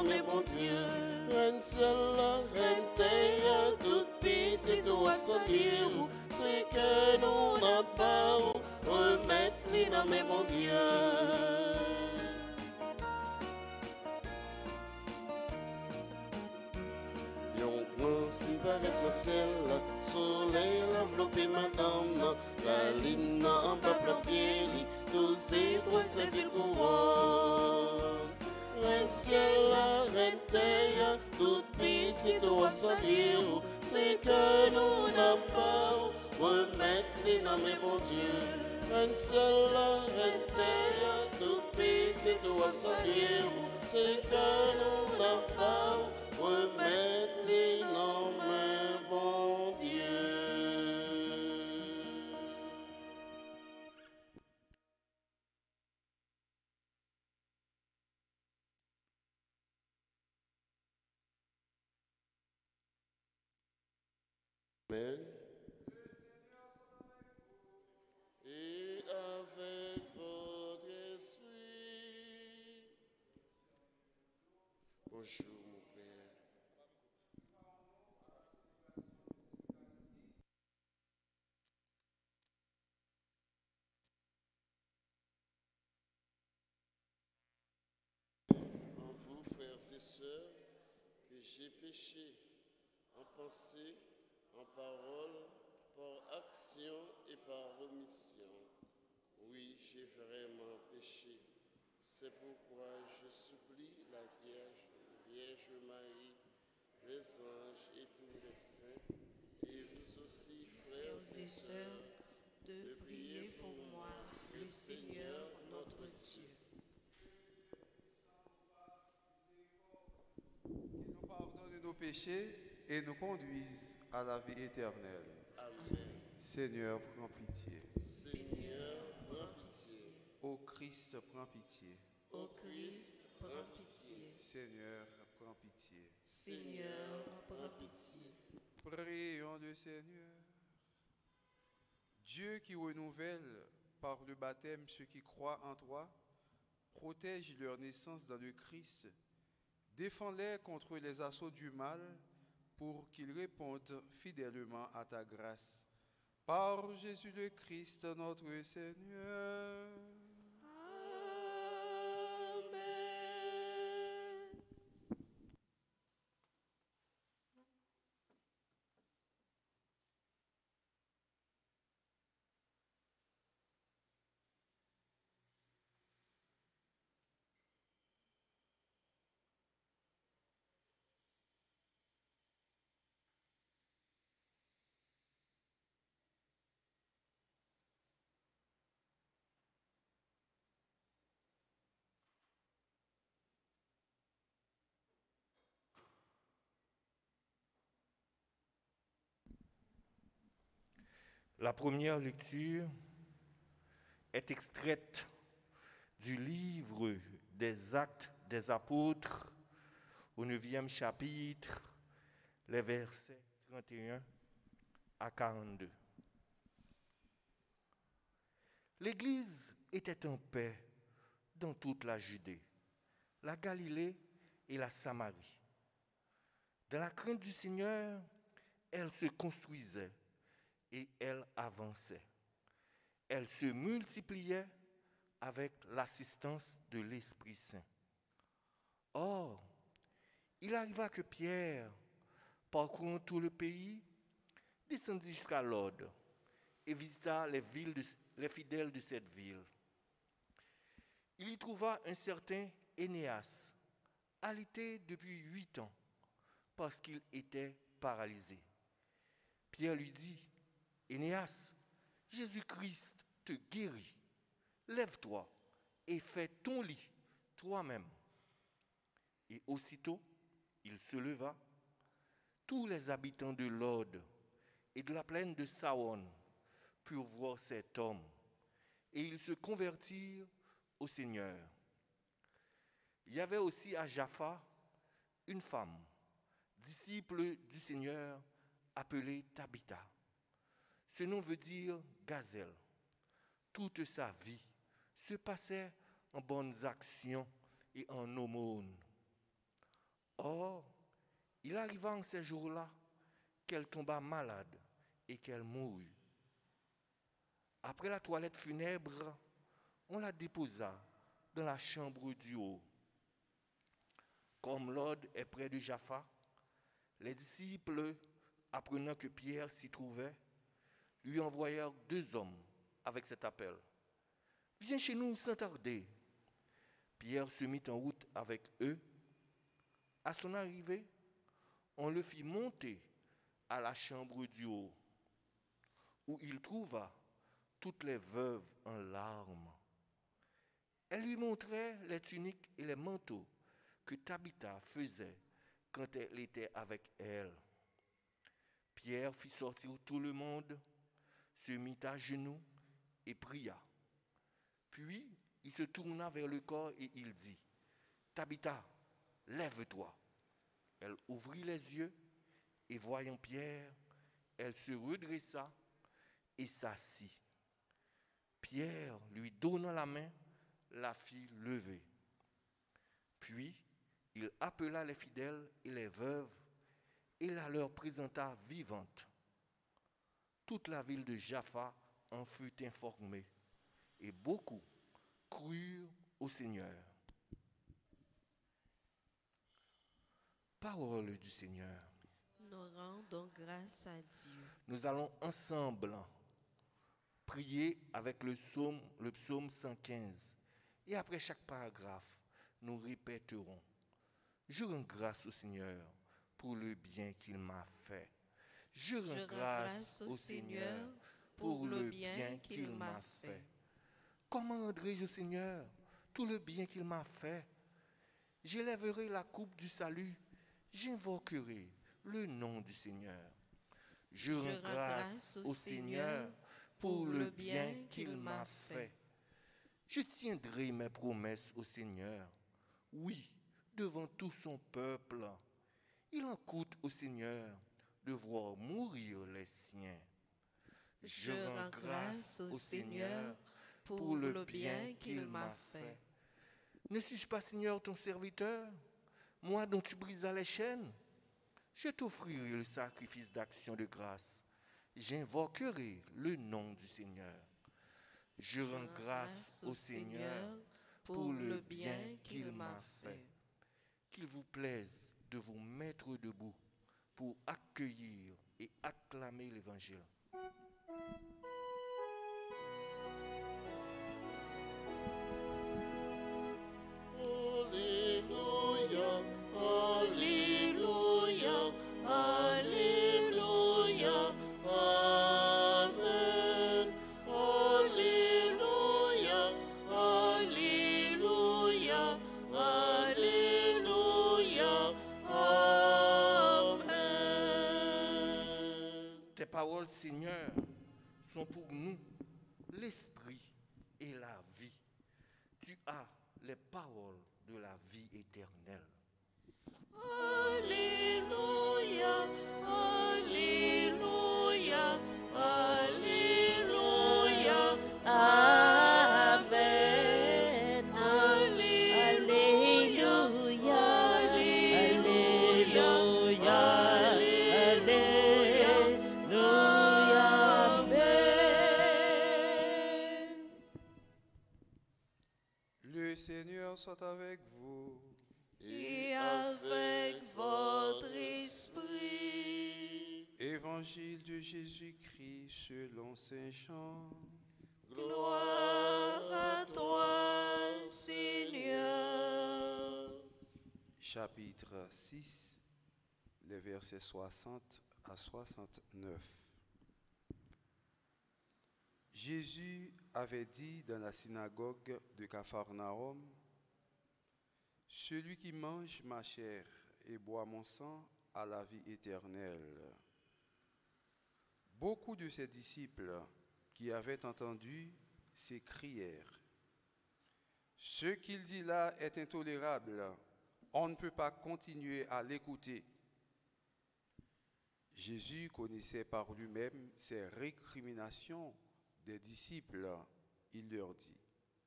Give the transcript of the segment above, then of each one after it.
non mais bon Dieu. Reine seule, reine terre, toute petite ou salir, c'est que nous n'avons pas remettre les non mais bon Dieu. Yon principe avec le ciel, soleil enveloppé madame, la ligne en bas plein pied, tous étoiles c'est ville couronne. Reine ciel, reine terre, toute petite ou salir, c'est que nous n'avons pas remettre les noms mais bon Dieu. Reine ciel, reine terre, toute petite ou salir, c'est que nous n'avons pas remettre les noms mais bon Dieu. Amen. Et avec votre esprit. Bonjour mon Père. En vous, frères et sœurs, que j'ai péché en pensée, en parole, par action et par omission. Oui, j'ai vraiment péché. C'est pourquoi je supplie la Vierge Marie, les anges et tous les saints, et vous aussi, frères et sœurs, de prier pour moi, le Seigneur notre Dieu. Qu'il nous pardonne nos péchés et nous conduise à la vie éternelle. Amen. Seigneur, prends pitié. Seigneur, prends pitié. Ô Christ, prends pitié. Ô Christ, prends pitié. Seigneur, prends pitié. Seigneur, prends pitié. Prions le Seigneur. Dieu qui renouvelle par le baptême ceux qui croient en toi, protège leur naissance dans le Christ, défends-les contre les assauts du mal pour qu'ils répondent fidèlement à ta grâce. Par Jésus le Christ, notre Seigneur. Amen. La première lecture est extraite du livre des Actes des Apôtres au 9e chapitre, les versets 31 à 42. L'Église était en paix dans toute la Judée, la Galilée et la Samarie. Dans la crainte du Seigneur, elle se construisait et elle avançait. Elle se multipliait avec l'assistance de l'Esprit Saint. Or, il arriva que Pierre, parcourant tout le pays, descendit jusqu'à Lod et visita les fidèles de cette ville. Il y trouva un certain Énéas, alité depuis 8 ans, parce qu'il était paralysé. Pierre lui dit, Énéas, Jésus-Christ te guérit. Lève-toi et fais ton lit toi-même. Et aussitôt, il se leva. Tous les habitants de Lod et de la plaine de Saron purent voir cet homme, et ils se convertirent au Seigneur. Il y avait aussi à Jaffa une femme, disciple du Seigneur, appelée Tabitha. Ce nom veut dire gazelle. Toute sa vie se passait en bonnes actions et en aumônes. arriva en ces jours-là qu'elle tomba malade et qu'elle mourut. Après la toilette funèbre, on la déposa dans la chambre du haut. Comme l'ordre est près de Jaffa, les disciples, apprenant que Pierre s'y trouvait, lui envoyèrent 2 hommes avec cet appel. « Viens chez nous sans tarder. » Pierre se mit en route avec eux. À son arrivée, on le fit monter à la chambre du haut, où il trouva toutes les veuves en larmes. Elle lui montrait les tuniques et les manteaux que Tabitha faisait quand elle était avec elle. Pierre fit sortir tout le monde, se mit à genoux et pria. Puis il se tourna vers le corps et il dit, « Tabitha, lève-toi. » Elle ouvrit les yeux et voyant Pierre, elle se redressa et s'assit. Pierre, lui donnant la main, la fit lever. Puis, il appela les fidèles et les veuves et la leur présenta vivante. Toute la ville de Jaffa en fut informée et beaucoup crurent au Seigneur. Parole du Seigneur. Nous rendons grâce à Dieu. Nous allons ensemble prier avec le psaume 115. Et après chaque paragraphe, nous répéterons « Je rends grâce au Seigneur pour le bien qu'il m'a fait. Je rends grâce au Seigneur pour le bien qu'il m'a fait. Comment rendrai-je au Seigneur tout le bien qu'il m'a fait? J'élèverai la coupe du salut, j'invoquerai le nom du Seigneur. Je rends grâce au Seigneur pour le bien qu'il m'a fait. Je tiendrai mes promesses au Seigneur, oui, devant tout son peuple. Il en coûte au Seigneur de voir mourir les siens. Je rends grâce au Seigneur pour le bien qu'il m'a fait. Ne suis-je pas, Seigneur, ton serviteur, moi dont tu brisas les chaînes? Je t'offrirai le sacrifice d'action de grâce. J'invoquerai le nom du Seigneur. Je rends grâce au Seigneur pour le bien qu'il m'a fait. Qu'il vous plaise de vous mettre debout pour accueillir et acclamer l'Évangile. Alléluia, Alléluia, Alléluia, Amen. Alléluia, Alléluia, Alléluia, Amen. Tes paroles, Seigneur, sont pour nous l'esprit et la vie. Tu as les paroles de la vie éternelle. Alléluia, Alléluia, Alléluia, Amen. Alléluia, Alléluia, Alléluia, Amen. Le Seigneur soit avec vous. Et avec votre esprit. Évangile de Jésus-Christ selon Saint Jean. Gloire à toi, Seigneur. Chapitre 6, les versets 60 à 69. Jésus avait dit dans la synagogue de Capharnaüm, « Celui qui mange ma chair et boit mon sang a la vie éternelle. » Beaucoup de ses disciples qui avaient entendu s'écrièrent, « Ce qu'il dit là est intolérable, on ne peut pas continuer à l'écouter. » Jésus connaissait par lui-même ces récriminations des disciples. Il leur dit,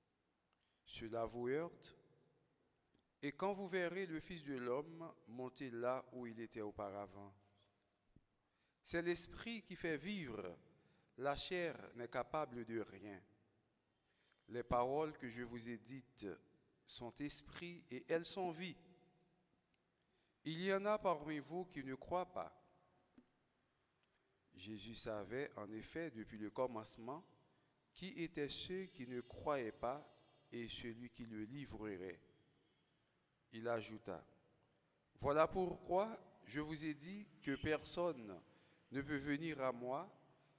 « Cela vous heurte? Et quand vous verrez le Fils de l'homme monter là où il était auparavant, c'est l'Esprit qui fait vivre, la chair n'est capable de rien. Les paroles que je vous ai dites sont esprit et elles sont vie. Il y en a parmi vous qui ne croient pas. Jésus savait en effet depuis le commencement qui étaient ceux qui ne croyaient pas et celui qui le livrerait. Il ajouta, « Voilà pourquoi je vous ai dit que personne ne peut venir à moi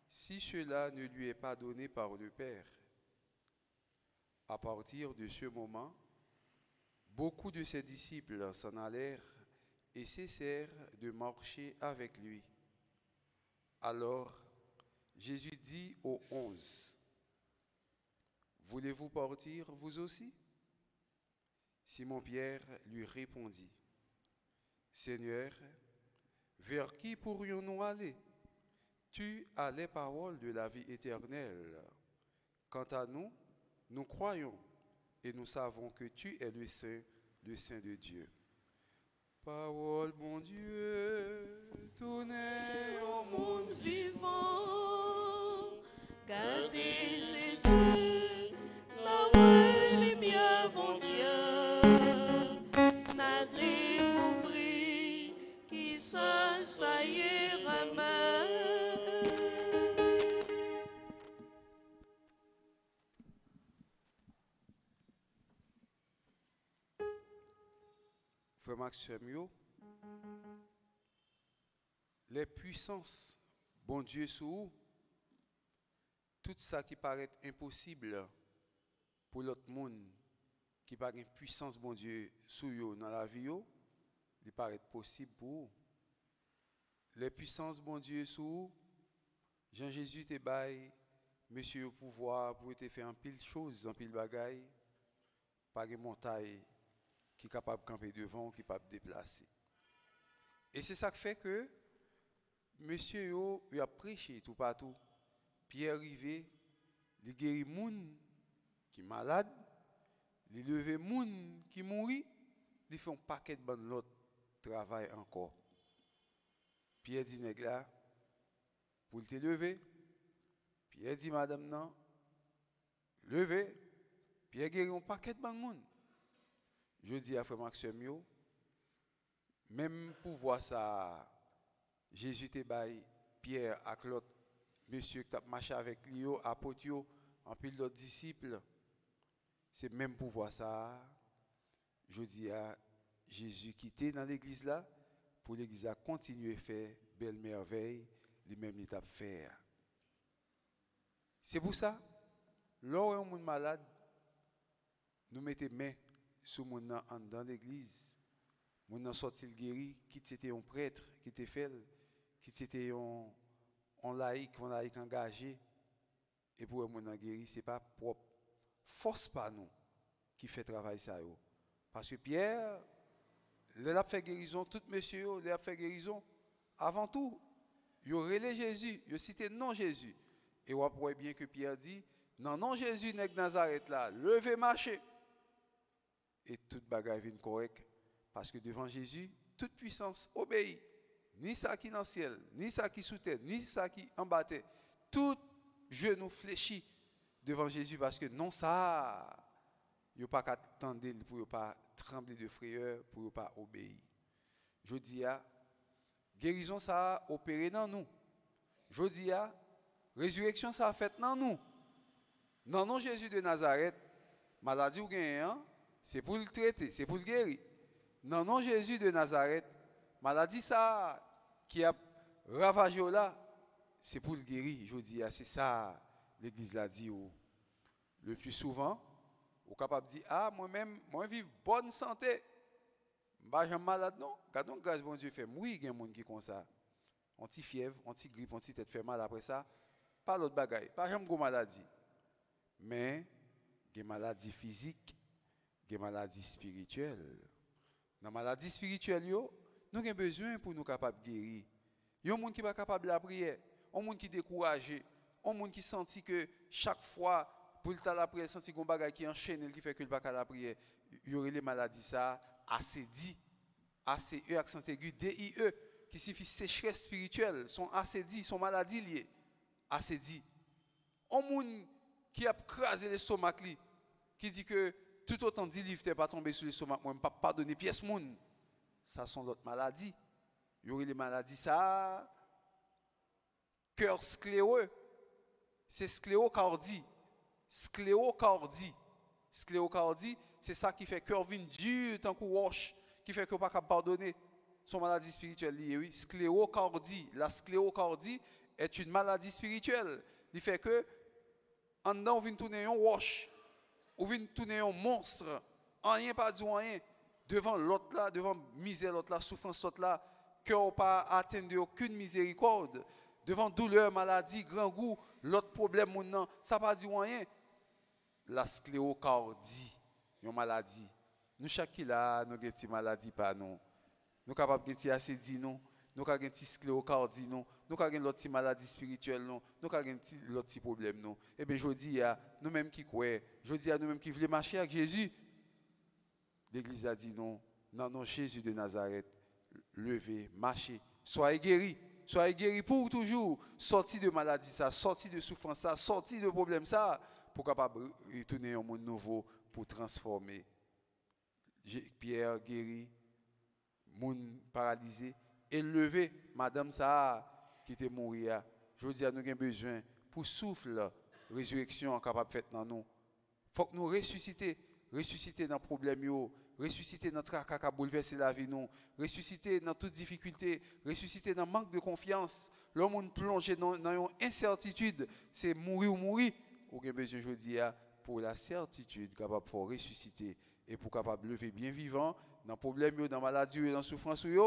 si cela ne lui est pas donné par le Père. » À partir de ce moment, beaucoup de ses disciples s'en allèrent et cessèrent de marcher avec lui. Alors, Jésus dit aux 11, « Voulez-vous partir, vous aussi ?» Simon-Pierre lui répondit, « Seigneur, vers qui pourrions-nous aller? Tu as les paroles de la vie éternelle. Quant à nous, nous croyons et nous savons que tu es le Saint de Dieu. » Parole, mon Dieu, tournez au monde vivant, gardez Jésus, la lumière, mon Dieu, n'a découvert qui ça y est, Frère Maxime, les puissances, bon Dieu, sous tout ça qui paraît impossible pour l'autre monde, qui paraît une puissance, bon Dieu, sous eux dans la vie, il paraît possible pour eux. Les puissances, bon Dieu, sous Jean-Jésus te bail, monsieur au pouvoir pour te faire un pile choses, un pile bagaille, par une montagne qui est capable de camper devant, qui est capable de déplacer. Et c'est ça qui fait que monsieur il a prêché tout partout. Pierre arrivé, il guérit moun qui est malade, il levé moun qui mourit, il fait un paquet de bon l'autre travail encore. Pierre dit nèg là, pour te lever. Pierre dit madame non, lever. Pierre guérit un paquet de bon monde. Je dis à frère Maxime, même pour voir ça, Jésus te bail Pierre avec l'autre monsieur qui a marché avec lui, apôtre, en pile d'autres disciples. C'est même pour voir ça. Je dis à Jésus qui était dans l'église là, pour l'église à continuer à faire belle merveille, lui-même il t'a fait. C'est pour ça, lorsqu'on est un monde malade, nous mettons main sur mon dans l'église. Mon nan sorti guéri, qui était un prêtre, qui était fait, qui était un laïc engagé. Et pour mon nan guéri, ce n'est pas propre. Force pas nous qui fait travail ça. Parce que Pierre, il a fait guérison, tout monsieur, il a fait guérison. Avant tout, il a relé Jésus, il a cité non Jésus. Et on voit bien que Pierre dit, non Jésus n'est que Nazareth là, levez marchez. Et toute bagaille vient correct. Parce que devant Jésus, toute puissance obéit. Ni ça qui est dans le ciel, ni ça qui est sous terre, ni ça qui est en bas terre. Tout genou fléchit devant Jésus parce que non ça, il n'y a pas qu'à attendre pour ne pas trembler de frayeur, pour ne pas obéir. Je dis à guérison ça a opéré dans nous. Je dis à résurrection ça a fait dans nous. Non Jésus de Nazareth, maladie ou gain, c'est pour le traiter, c'est pour le guérir. Non Jésus de Nazareth, maladie ça qui a ravagé là, c'est pour le guérir. Je dis, c'est ça l'église l'a dit. Le plus souvent, on est capable de dire, moi-même, moi vive bonne santé. Je ne suis pas malade, non. Quand grâce bon Dieu fait, oui, il y a des gens qui sont comme ça. Anti-fièvre, anti-grippe, anti-tête fait mal après ça. Pas l'autre bagaille, pas jamais de maladie. Mais, il y a des maladies physiques, il y a des maladies spirituelles. Dans la maladie spirituelle, nous avons besoin pour nous capables de guérir. Il y a des gens qui ne sont pas capables de la prière. Il y a des gens qui sont découragés. Il y a des gens qui sentent que chaque fois, pour le temps de la prière, sentent qu'il y a des gens qui enchaînent, qui font que le bac à la prière. Il y aurait les maladies, ça, ACDI, ACE accent aigu, DIE, qui signifie sécheresse spirituelle, son ACDI, son maladie liée, ACDI. Un monde qui a crasé l'estomac, qui dit que tout autant dit livre n'est pas tombé sur l'estomac, moi, je ne peux pas pardonner pièce moun. Ça sont d'autres maladies. Il y aurait les maladies, ça, cœur scléreux, c'est scléocardie. Scléocardie. Scléocardie, c'est ça qui fait cœur vin dur, tant qu'on wash, qui fait qu'on ne peut pas pardonner. Son maladie spirituelle liée, oui. Scléocardie. La scléocardie est une maladie spirituelle. Il fait que, en dedans, on vient tourner un wash, on vient tourner un monstre, rien pas du rien, devant l'autre là, devant misère l'autre là, souffrance l'autre là, cœur pas atteindre aucune miséricorde, devant douleur, maladie, grand goût, l'autre problème, ça pas du rien. La scléocardie, une maladie. Nous, chaque là, nous avons une maladie, pas nous. Nous sommes capables de gagner ACDI, nous avons une scléocardie, nous avons l'autre maladie spirituelle, nous avons l'autre problème. Eh bien, je dis à nous-mêmes qui croyons, je dis à nous-mêmes qui voulons marcher avec Jésus, l'Église a dit non, non, Jésus de Nazareth, levez, marchez, soyez guéris pour toujours, sortis de maladie, ça, sortis de souffrance, ça, sortis de problème, ça, pour capable retourner un monde nouveau, pour transformer. Pierre guéri, monde paralysé, et levé, madame ça qui était mourir. Je dis à nous avons besoin pour souffle, résurrection capable de faire dans nous. Il faut que nous ressusciter dans le problème, ressusciter dans le tracas qui a bouleversé la vie, ressusciter dans toute difficulté, ressusciter dans le manque de confiance. L'homme plongé dans une incertitude, c'est mourir ou mourir. Vous avez besoin, je dis, pour la certitude, capable de ressusciter et pour capable de lever bien vivant dans le problème, dans la maladie, dans la souffrance, il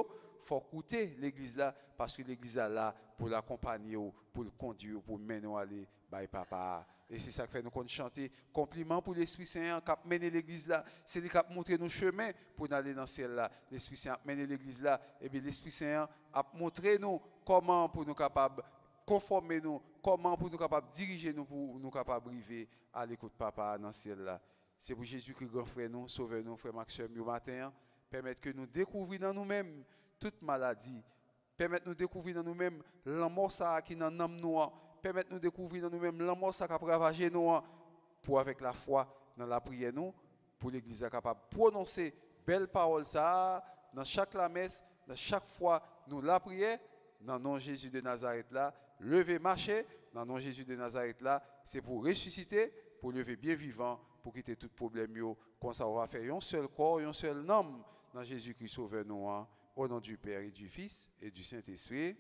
faut écouter l'église là, parce que l'église est là pour l'accompagner, pour le conduire, pour mener aller, bye papa. Et c'est ça qui fait nous chanter. Compliment pour l'Esprit Saint qui a mené l'église là. C'est lui qui a montré nos chemins pour aller dans celle là. L'Esprit Saint a mené l'église là. Et bien l'Esprit Saint a montré nous comment pour nous capables conformer nous, comment pour nous capables diriger nous, pour nous capables arriver à l'écoute papa dans celle là. C'est pour Jésus-Christ, grand frère, nous, sauver nous, frère Maxime, au matin, permettre que nous découvrions dans nous-mêmes toute maladie, permettre nous découvrir dans nous-mêmes l'amour qui est dans nous, permettre nous découvrir dans nous-mêmes l'amour qui a ravagé nous, pour avec la foi dans la prière, nous, pour l'Église capable de prononcer belles paroles ça, dans chaque la messe, dans chaque fois nous la prière, dans le nom de Jésus de Nazareth là, lever, marcher, dans le nom de Jésus de Nazareth là, c'est pour ressusciter, pour lever bien vivant, pour quitter tout problème, comme ça on va faire un seul corps, un seul nom, dans Jésus-Christ sauveur nous, au nom du Père et du Fils et du Saint-Esprit.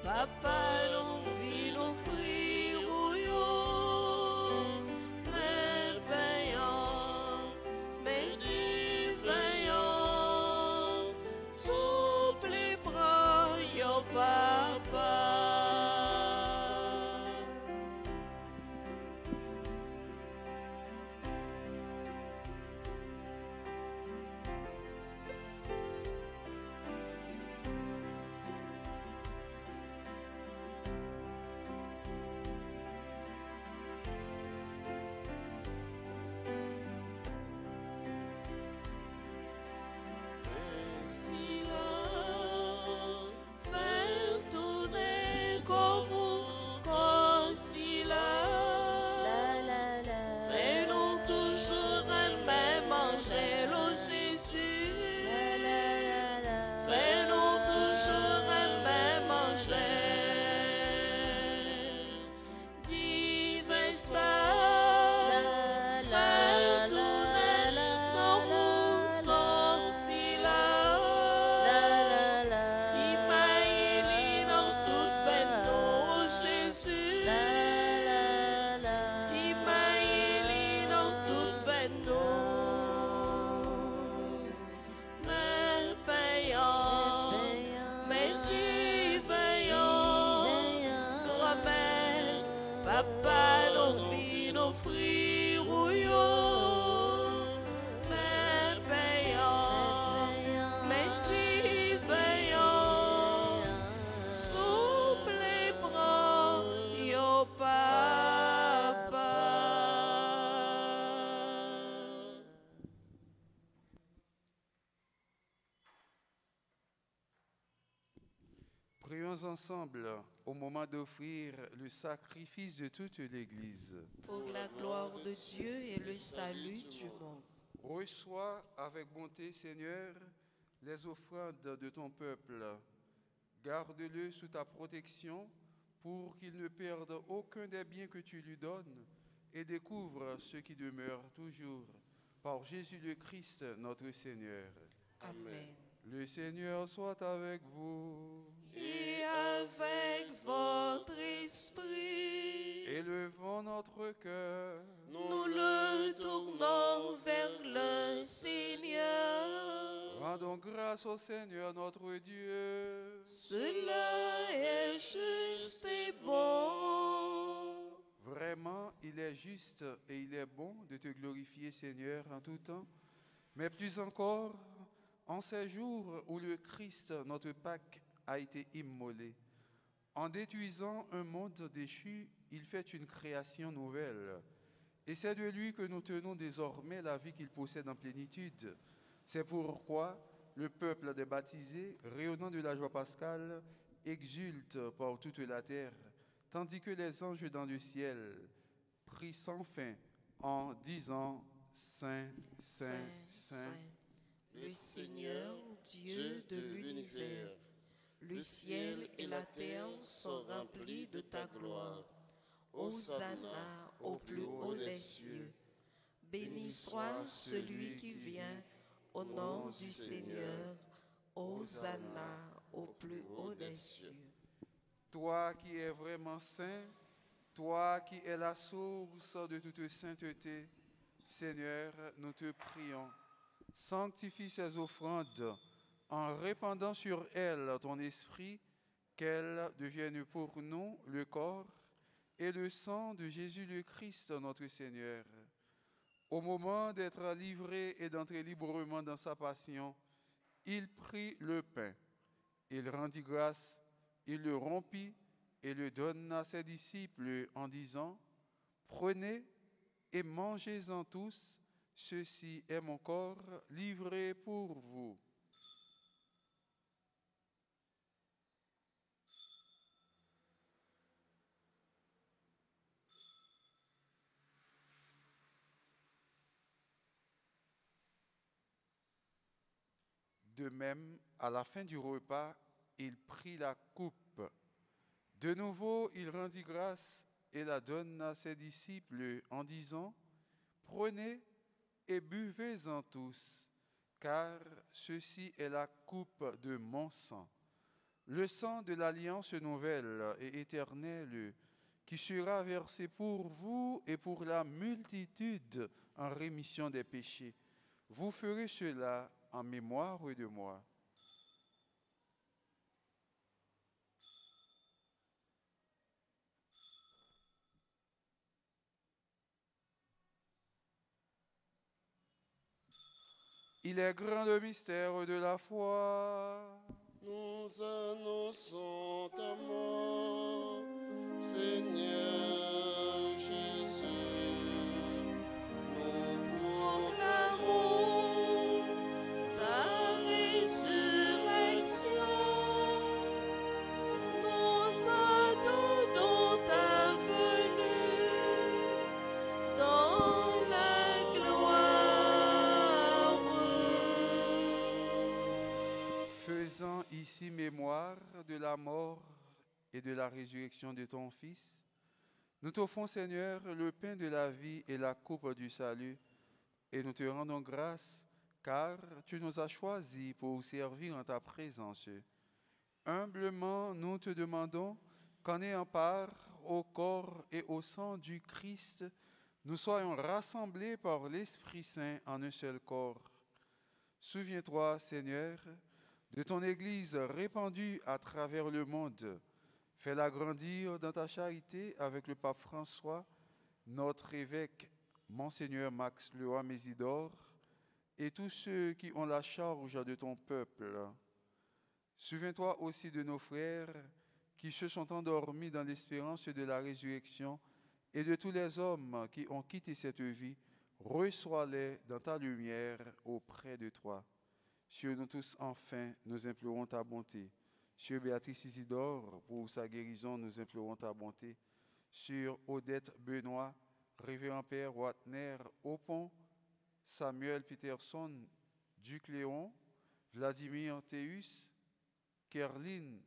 Papa l'envie l'offrir ou yo, mais payant, mais divin, souple prend yo papa. Prions ensemble au moment d'offrir le sacrifice de toute l'Église. Pour la gloire de Dieu et le salut du monde. Reçois avec bonté, Seigneur, les offrandes de ton peuple. Garde-le sous ta protection pour qu'il ne perde aucun des biens que tu lui donnes et découvre ceux qui demeurent toujours. Par Jésus le Christ, notre Seigneur. Amen. Le Seigneur soit avec vous. Et avec votre esprit, Élevons notre cœur. nous le tournons vers le Seigneur. Rendons grâce au Seigneur notre Dieu. Cela est juste et bon. Vraiment, il est juste et il est bon de te glorifier, Seigneur, en tout temps, mais plus encore en ces jours où le Christ, notre Pâque, a été immolé. En détruisant un monde déchu, il fait une création nouvelle. Et c'est de lui que nous tenons désormais la vie qu'il possède en plénitude. C'est pourquoi le peuple des baptisés, rayonnant de la joie pascale, exulte par toute la terre, tandis que les anges dans le ciel prient sans fin en disant « Saint, Saint, Saint ». Le Seigneur, Dieu de l'univers, le ciel et la terre sont remplis de ta gloire. Hosanna au plus haut des cieux. Béni soit celui qui vient au nom du Seigneur. Hosanna au plus haut des cieux. Toi qui es vraiment saint, toi qui es la source de toute sainteté, Seigneur, nous te prions. Sanctifie ces offrandes en répandant sur elles ton esprit, qu'elles deviennent pour nous le corps et le sang de Jésus le Christ, notre Seigneur. Au moment d'être livré et d'entrer librement dans sa passion, il prit le pain, il rendit grâce, il le rompit et le donna à ses disciples en disant « Prenez et mangez-en tous, ceci est mon corps livré pour vous. » De même, à la fin du repas, il prit la coupe. De nouveau, il rendit grâce et la donna à ses disciples en disant « Prenez et buvez-en tous, car ceci est la coupe de mon sang, le sang de l'alliance nouvelle et éternelle, qui sera versé pour vous et pour la multitude en rémission des péchés. Vous ferez cela en mémoire de moi. » Il est grand le mystère de la foi. Nous annonçons ta mort, Seigneur Jésus. Nous proclamons ta résurrection. Nous attendons ta venue dans la gloire. Faisant ici mémoire de la mort et de la résurrection de ton Fils, nous t'offrons, Seigneur, le pain de la vie et la coupe du salut, et nous te rendons grâce, car tu nous as choisis pour servir en ta présence. Humblement, nous te demandons qu'en ayant part au corps et au sang du Christ, nous soyons rassemblés par l'Esprit Saint en un seul corps. Souviens-toi, Seigneur, de ton Église répandue à travers le monde. Fais-la grandir dans ta charité avec le pape François, notre évêque, Monseigneur Max Leroy Mésidor, et tous ceux qui ont la charge de ton peuple. Souviens-toi aussi de nos frères qui se sont endormis dans l'espérance de la résurrection et de tous les hommes qui ont quitté cette vie. Reçois-les dans ta lumière auprès de toi. Sur nous tous, enfin, nous implorons ta bonté. Sur Béatrice Isidore, pour sa guérison, nous implorons ta bonté. Sur Odette Benoît, Révérend Père Watner, Aupont, Samuel Peterson, Duc Léon, Vladimir Théus, Kerline,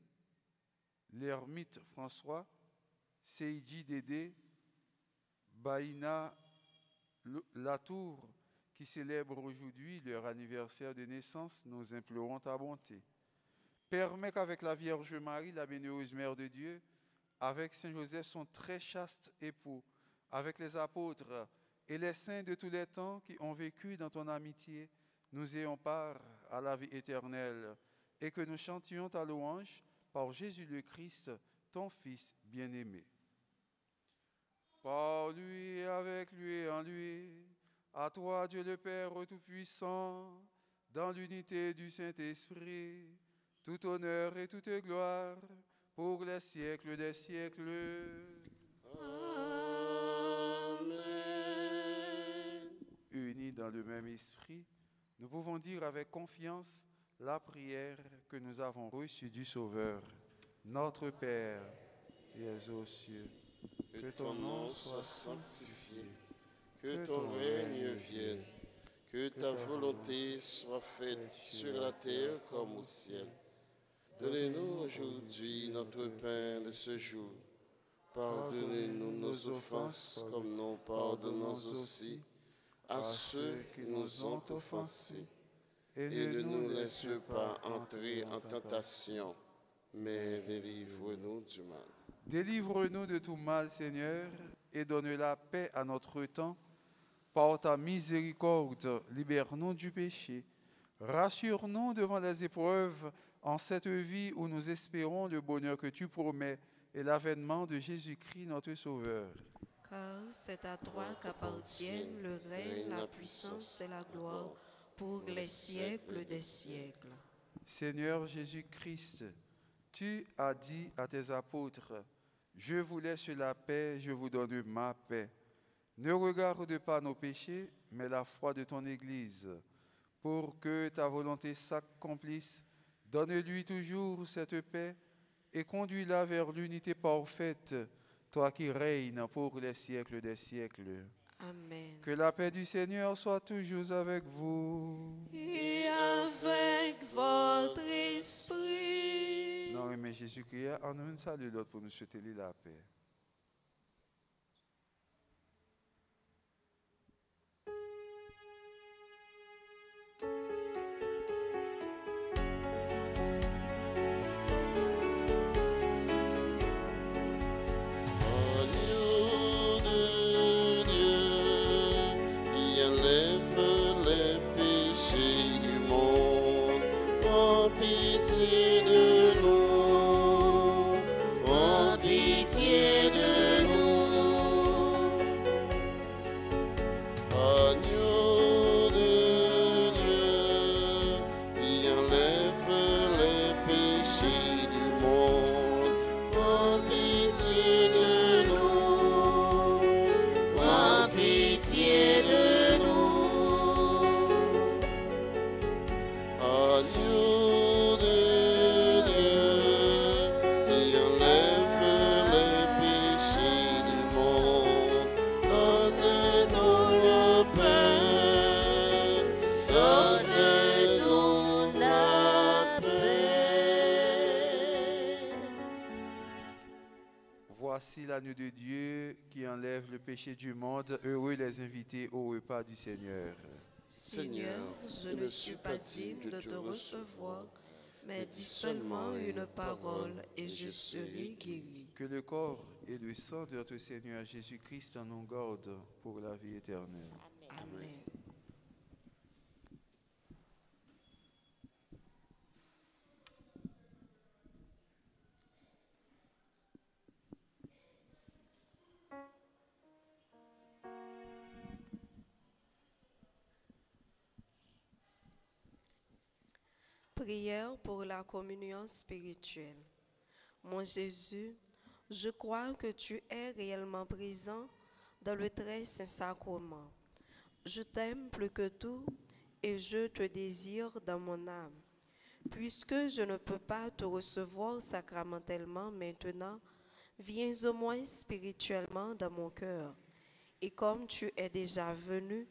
l'ermite François, Seiji Dédé, Baïna Latour, qui célèbrent aujourd'hui leur anniversaire de naissance, nous implorons ta bonté. Permets qu'avec la Vierge Marie, la bienheureuse Mère de Dieu, avec Saint Joseph, son très chaste époux, avec les apôtres et les saints de tous les temps qui ont vécu dans ton amitié, nous ayons part à la vie éternelle et que nous chantions ta louange par Jésus le Christ, ton Fils bien-aimé. Par lui, avec lui et en lui, à toi Dieu le Père Tout-Puissant, dans l'unité du Saint-Esprit, tout honneur et toute gloire pour les siècles des siècles. Amen. Unis dans le même esprit, nous pouvons dire avec confiance la prière que nous avons reçue du Sauveur. Notre Père, qui es aux cieux, Que ton nom soit sanctifié, que ton règne vienne, que ta volonté soit faite sur la terre comme au ciel. Donnez-nous aujourd'hui notre pain de ce jour. Pardonnez-nous nos offenses comme nous pardonnons aussi à ceux qui nous ont offensés. Et ne nous laisse pas entrer en tentation, mais délivre-nous du mal. délivre-nous de tout mal, Seigneur, et donne la paix à notre temps. Par ta miséricorde, libère-nous du péché. Rassure-nous devant les épreuves en cette vie où nous espérons le bonheur que tu promets et l'avènement de Jésus-Christ, notre Sauveur. Car c'est à toi qu'appartiennent le règne, la puissance et la gloire pour les siècles des siècles. Seigneur Jésus-Christ, tu as dit à tes apôtres, « Je vous laisse la paix, je vous donne ma paix. Ne regarde pas nos péchés, mais la foi de ton Église. Pour que ta volonté s'accomplisse, donne-lui toujours cette paix et conduis-la vers l'unité parfaite, toi qui règnes pour les siècles des siècles. » Amen. Que la paix du Seigneur soit toujours avec vous. Et avec votre esprit. Non, mais Jésus-Christ, en nous salue l'autre pour nous souhaiter la paix. Agneau de Dieu, qui enlève les péchés du monde, prends pitié de nous, prends pitié de nous. Agneau de Dieu, qui enlève les péchés du monde, prends pitié de nous, prends pitié de nous. Agneau de Dieu, qui enlève les péchés du monde, donne-nous le pain, donne-nous la paix. Voici l'agneau de Dieu qui enlève le péché du monde. Heureux les invités au repas du Seigneur. Seigneur, je ne suis pas digne de te recevoir, mais dis seulement une parole et je serai guéri. Que le corps et le sang de notre Seigneur Jésus-Christ nous gardent pour la vie éternelle. Amen. Prière pour la communion spirituelle. Mon Jésus, je crois que tu es réellement présent dans le très saint sacrement. Je t'aime plus que tout et je te désire dans mon âme. Puisque je ne peux pas te recevoir sacramentellement maintenant, viens au moins spirituellement dans mon cœur. Et comme tu es déjà venu,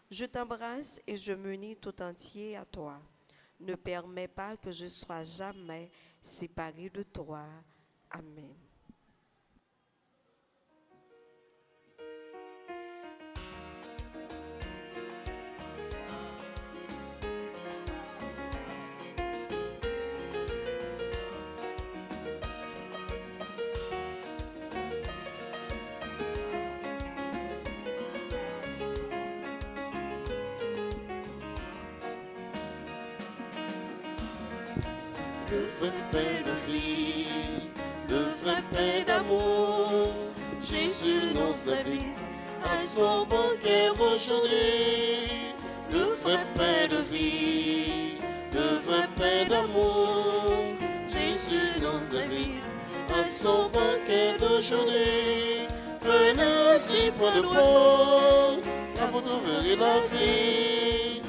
je t'embrasse et je m'unis tout entier à toi. Ne permets pas que je sois jamais séparé de toi. Amen. Le vrai pain de vie, le vrai pain d'amour, Jésus nous invite à son banquet d'aujourd'hui. Le vrai pain de vie, le vrai pain d'amour, Jésus nous invite à son banquet d'aujourd'hui. Venez-y, point de pain, là vous trouverez la vie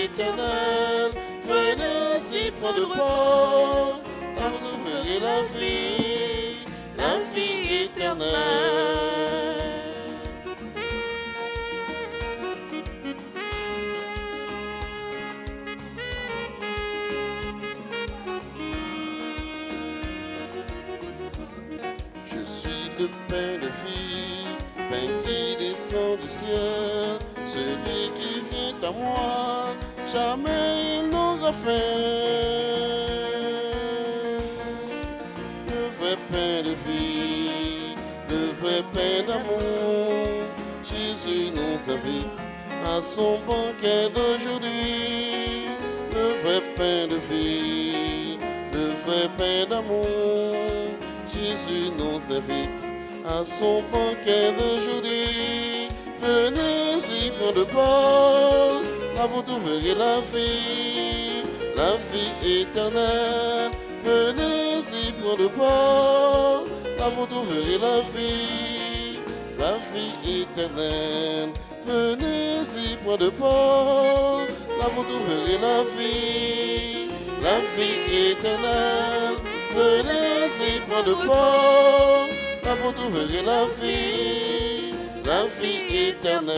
éternelle. Venez-y, point de pain, là vous trouverez la vie éternelle. Je suis le pain de vie, pain qui descend du ciel, celui qui vient à moi, jamais il n'aura faim. Le vrai pain de vie, le vrai pain d'amour, Jésus nous invite à son banquet d'aujourd'hui. Le vrai pain de vie, le vrai pain d'amour, Jésus nous invite à son banquet d'aujourd'hui. Venez-y, point de pain, là vous trouverez la vie éternelle. Venez-y, point de pain, là vous trouverez la vie éternelle. Venez-y, point de pain, là vous trouverez la vie éternelle. Venez-y, point de pain, là vous trouverez la vie éternelle.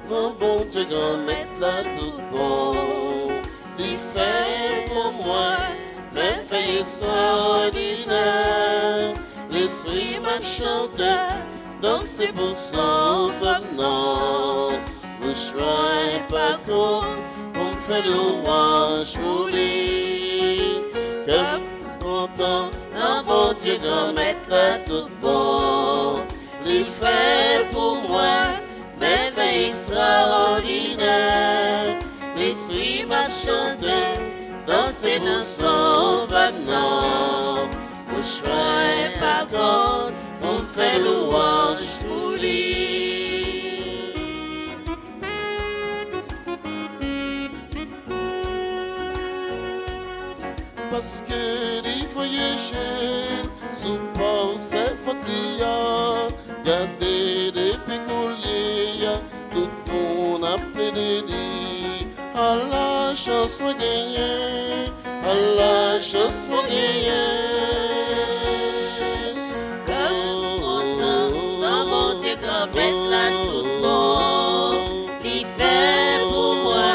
Mon bon Dieu grand maître là tout bon, il fait pour moi merveille extraordinaire. L'esprit m'a chanté dans ses beaux sauvements. Bouche-moi et pas compte, on me fait louange pour lui. Comme content, un bon Dieu grand maître là tout bon, il fait pour moi merveille extraordinaire. L'esprit m'a chanté dans ses beaux sauvements. Bouche-moi et pas compte, on me fait louange pour lui. Parce que les voyageurs sous pas ses fautes liées, gardez les péculiers, tout le monde a plaidé dit, à la chance moi gagner, à la chance moi gagner. Comme content, dans mon Dieu grand maître là tout bon, il fait pour moi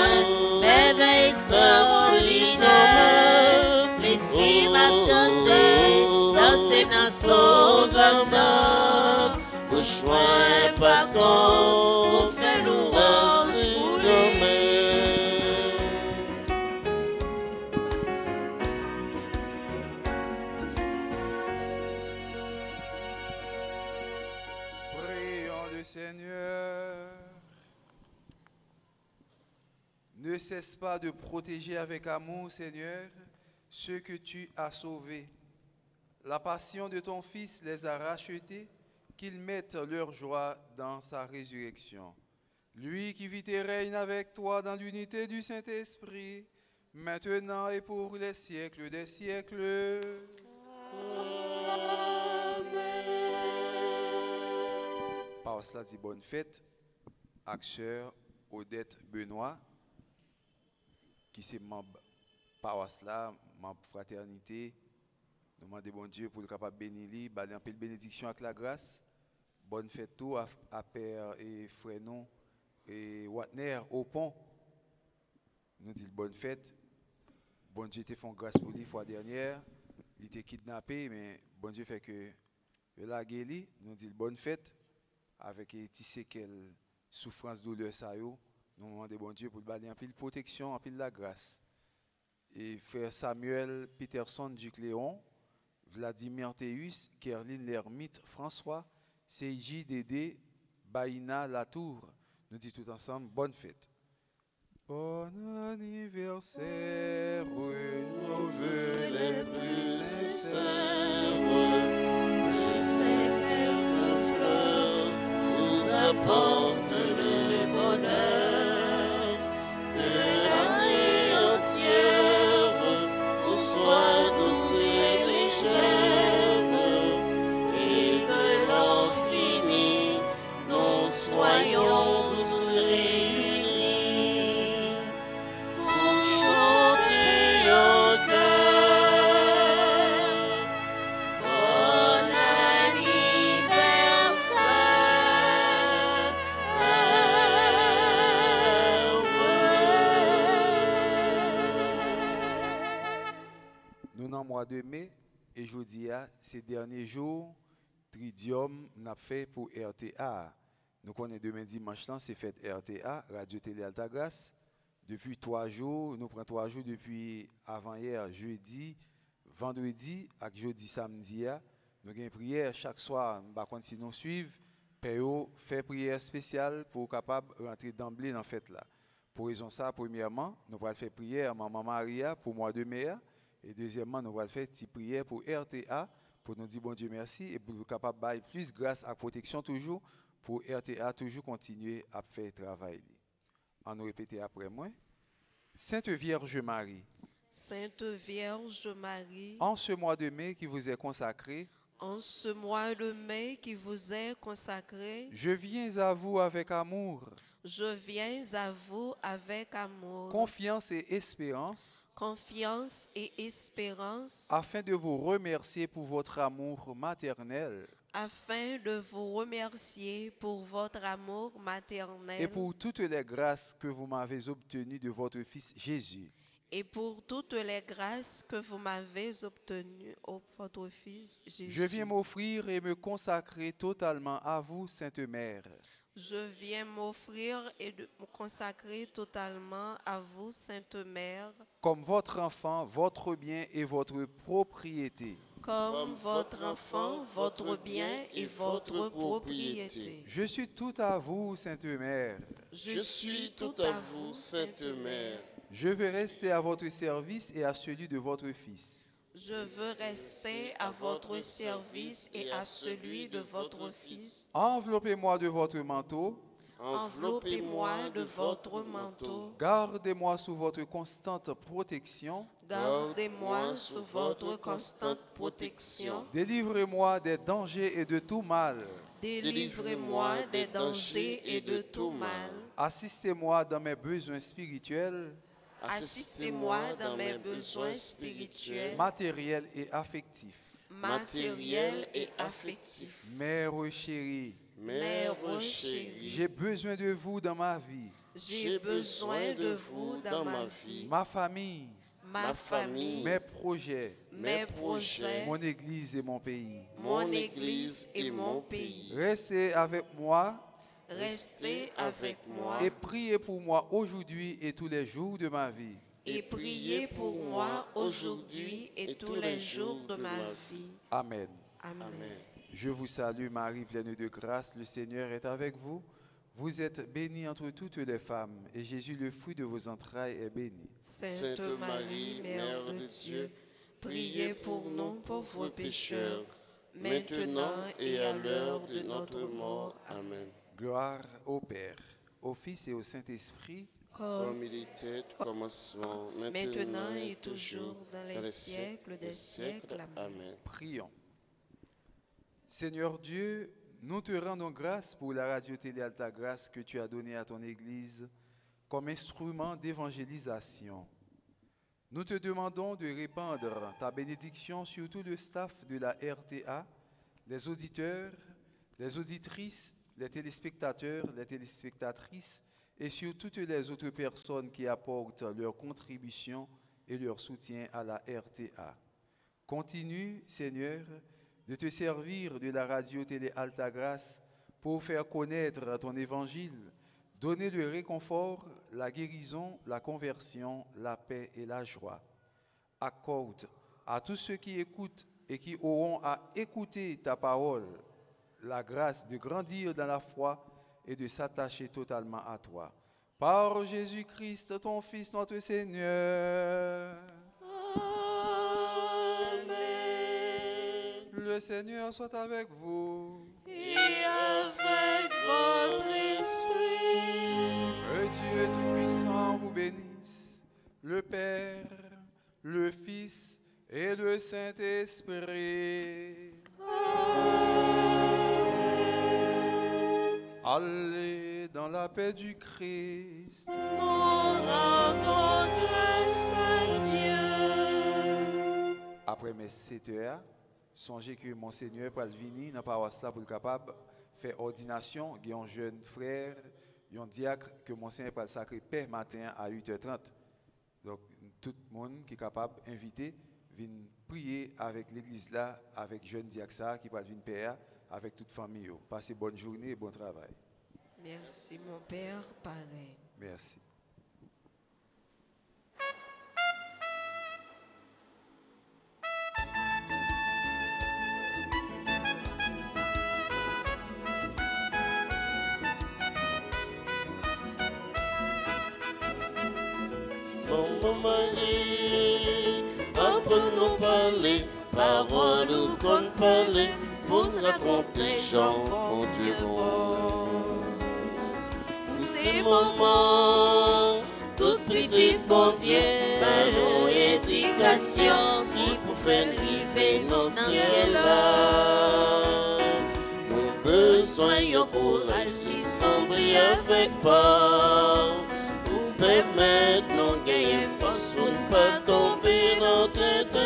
merveille extraordinaire. L'esprit m'a chanté dans ses sauvements. Bouche-moi et pas compte, on fait louange pour lui. Ne cesse pas de protéger avec amour, Seigneur, ceux que tu as sauvés. La passion de ton Fils les a rachetés, qu'ils mettent leur joie dans sa résurrection. Lui qui vit et règne avec toi dans l'unité du Saint-Esprit, maintenant et pour les siècles des siècles. Par cela dit bonne fête à sœur Odette Benoît, qui c'est membre par cela, membre fraternité. Nous demandons bon Dieu pour le capable bénir lui, baler un peu de bénédiction avec la grâce. Bonne fête tout à père et frère nous et Watner au pont. Nous disons bonne fête. Bon Dieu te fait grâce pour lui fois dernière. Il était kidnappé, mais bon Dieu fait que la guéri. Nous disons bonne fête avec des séquelles, souffrance, douleur, ça yo. Nous demandons bon Dieu pour baler un peu de protection, un peu de la grâce. Et frère Samuel Peterson Duc Léon, Vladimir Théus, Kerline Lermite, François, CJ Dédé, Baïna Latour. Nous disons tout ensemble, bonne fête. Bon anniversaire, nos vœux les plus sincères, Que ces quelques fleurs vous apportent le bonheur, que l'année entière vous soit douce et légère, et que l'an fini, nous soyons tous réunis pour chanter en chœur. Bon anniversaire. Nous dans le mois de mai et jeudi, ces derniers jours, Tridium n'a fait pour RTA. Nous connaissons demain dimanche, c'est fait RTA, Radio Télé Alta Grace. Depuis 3 jours, nous prenons 3 jours depuis avant-hier, jeudi, vendredi et jeudi, samedi. Nous avons une prière chaque soir. Si nous suivons, Péo fait prière spéciale pour capable rentrer d'emblée dans la fête là. Pour raison ça, premièrement, nous allons faire prière à Maman Maria pour le mois de mai. Et deuxièmement, nous allons faire une petite prière pour RTA, pour nous dire bon Dieu merci et pour nous capable de plus grâce à protection toujours, pour RTA toujours continuer à faire le travail. On nous répéter après moi. Sainte Vierge Marie, Sainte Vierge Marie, en ce mois de mai qui vous est consacré, en ce mois de mai qui vous est consacré, je viens à vous avec amour, je viens à vous avec amour, confiance et espérance, confiance et espérance, afin de vous remercier pour votre amour maternel afin de vous remercier pour votre amour maternel et pour toutes les grâces que vous m'avez obtenues de votre Fils Jésus. et pour toutes les grâces que vous m'avez obtenues au votre Fils Jésus. Je viens m'offrir et me consacrer totalement à vous, Sainte Mère. Je viens m'offrir et de me consacrer totalement à vous, Sainte Mère, Comme votre enfant, votre bien et votre propriété. comme votre enfant, votre bien et votre propriété. Je suis tout à vous, Sainte Mère. Je suis tout à vous, Sainte Mère. Je veux rester à votre service et à celui de votre Fils. Je veux rester à votre service et à celui de votre Fils. Enveloppez-moi de votre manteau. Enveloppez-moi de votre manteau. Gardez-moi sous votre constante protection. Gardez-moi sous votre constante protection. Délivrez-moi des dangers et de tout mal. Délivrez-moi des dangers et de tout mal. Assistez-moi dans mes besoins spirituels, Assistez-moi dans mes besoins spirituels, matériels et affectifs. matériels et affectifs. Mère chérie, Mère chérie, j'ai besoin de vous dans ma vie, J'ai besoin de vous dans ma vie, ma famille, ma famille, mes projets, mes projets, mon église et mon pays. mon église et mon pays. Restez avec moi Restez avec moi et priez pour moi aujourd'hui et tous les jours de ma vie. et priez pour moi aujourd'hui et tous les jours de ma vie. Amen. Amen. Je vous salue Marie, pleine de grâce, le Seigneur est avec vous. Vous êtes bénie entre toutes les femmes, et Jésus, le fruit de vos entrailles, est béni. Sainte Marie, Mère de Dieu, priez pour nous pauvres pécheurs, maintenant et à l'heure de notre mort. Amen. Gloire au Père, au Fils et au Saint-Esprit, Comme il était au commencement, maintenant et toujours, dans les siècles des siècles. Amen. prions. Seigneur Dieu, nous te rendons grâce pour la radio-télé Alta Grâce que tu as donnée à ton Église comme instrument d'évangélisation. Nous te demandons de répandre ta bénédiction sur tout le staff de la RTA, les auditeurs, les auditrices, les téléspectateurs, les téléspectatrices et sur toutes les autres personnes qui apportent leur contribution et leur soutien à la RTA. Continue, Seigneur, de te servir de la radio-télé Alta Grâce pour faire connaître ton évangile, donner le réconfort, la guérison, la conversion, la paix et la joie. Accorde à tous ceux qui écoutent et qui auront à écouter ta parole la grâce de grandir dans la foi et de s'attacher totalement à toi. Par Jésus-Christ, ton Fils, notre Seigneur. Le Seigneur soit avec vous. Et avec votre esprit. Que Dieu Tout-Puissant vous bénisse, le Père, le Fils et le Saint-Esprit. Allez dans la paix du Christ. Nous rendons grâce à Dieu. Après mes 7 heures, songez que Monseigneur va venir dans la paroisse pour être capable de faire ordination. Il y a un jeune frère, un diacre que Monseigneur va sacrer Père matin à 8h30. Donc, tout le monde qui est capable d'inviter, vient prier avec l'église là, avec jeune diacre qui va venir Père, avec toute famille. Passez bonne journée et bon travail. Merci mon Père, pareil. Merci. Maman Marie, apprends-nous parler, parole ou qu'on parler, pour nous raconter Jean, mon Dieu bon. C'est maman, toute petite bon Dieu, par nos éducation, qui pour faire vivre nos ciels là. Nous besoin de courage qui semble avec pas, pour permettre nos gagner force pour ne pas tomber dans tête.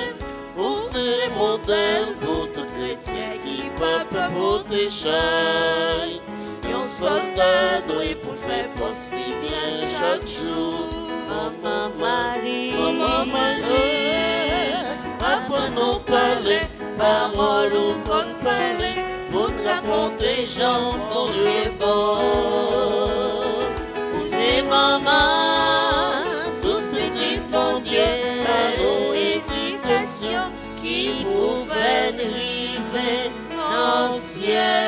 Ou c'est modèle pour tout chrétien qui peut protéger. Un soldat doit pour faire poste bien chaque jour. Maman Marie, apprends-nous parler, parole ou qu'on parler, pour nous raconter Jean, mon Dieu bon. où c'est maman, toute petite mon Dieu, par nos éducation, qui pouvait arriver dans le ciel.